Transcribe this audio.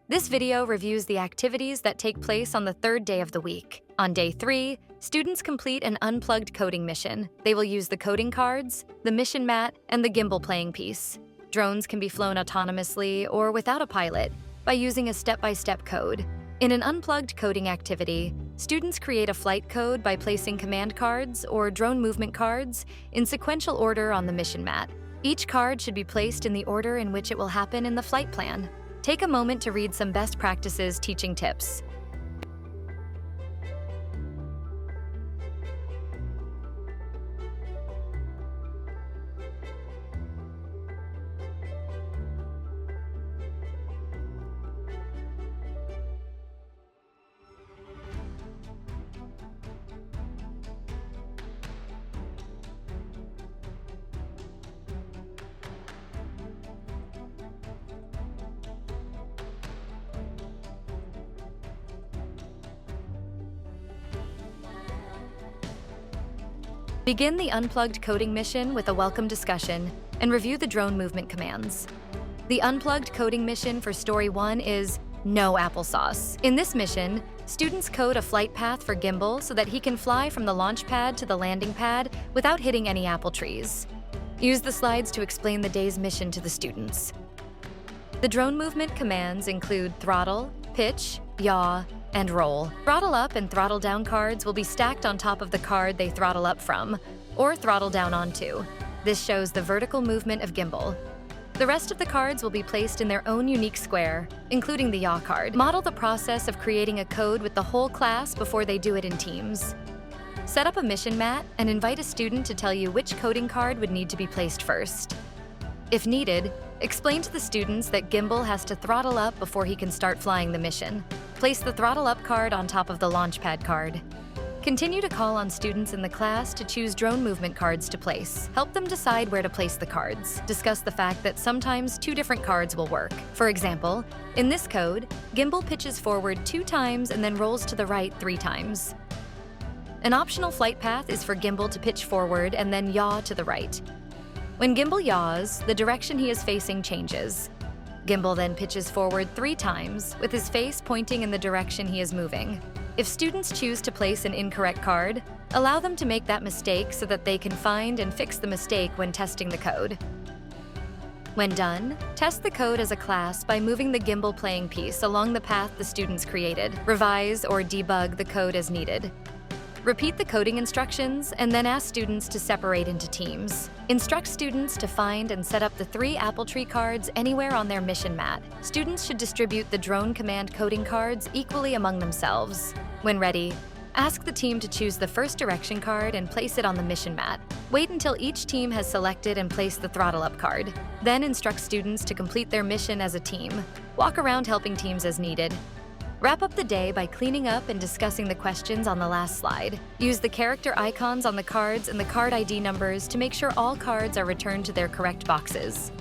This video reviews the activities that take place on the third day of the week. On day 3, students complete an unplugged coding mission. They will use the coding cards, the mission mat, and the gimbal playing piece. Drones can be flown autonomously or without a pilot by using a step-by-step code. In an unplugged coding activity, students create a flight code by placing command cards or drone movement cards in sequential order on the mission mat. Each card should be placed in the order in which it will happen in the flight plan. Take a moment to read some best practices teaching tips. Begin the unplugged coding mission with a welcome discussion and review the drone movement commands. The unplugged coding mission for Story 1 is No Applesauce. In this mission, students code a flight path for Gimbal so that he can fly from the launch pad to the landing pad without hitting any apple trees. Use the slides to explain the day's mission to the students. The drone movement commands include throttle, pitch, yaw, and roll. Throttle up and throttle down cards will be stacked on top of the card they throttle up from, or throttle down onto. This shows the vertical movement of Gimbal. The rest of the cards will be placed in their own unique square, including the yaw card. Model the process of creating a code with the whole class before they do it in teams. Set up a mission mat and invite a student to tell you which coding card would need to be placed first. If needed, explain to the students that Gimbal has to throttle up before he can start flying the mission. Place the throttle up card on top of the launchpad card. Continue to call on students in the class to choose drone movement cards to place. Help them decide where to place the cards. Discuss the fact that sometimes 2 different cards will work. For example, in this code, Gimbal pitches forward 2 times and then rolls to the right 3 times. An optional flight path is for Gimbal to pitch forward and then yaw to the right. When Gimbal yaws, the direction he is facing changes. Gimbal then pitches forward 3 times, with his face pointing in the direction he is moving. If students choose to place an incorrect card, allow them to make that mistake so that they can find and fix the mistake when testing the code. When done, test the code as a class by moving the Gimbal playing piece along the path the students created. Revise or debug the code as needed. Repeat the coding instructions and then ask students to separate into teams. Instruct students to find and set up the 3 apple tree cards anywhere on their mission mat. Students should distribute the drone command coding cards equally among themselves. When ready, ask the team to choose the first direction card and place it on the mission mat. Wait until each team has selected and placed the throttle up card. Then instruct students to complete their mission as a team. Walk around helping teams as needed. Wrap up the day by cleaning up and discussing the questions on the last slide. Use the character icons on the cards and the card ID numbers to make sure all cards are returned to their correct boxes.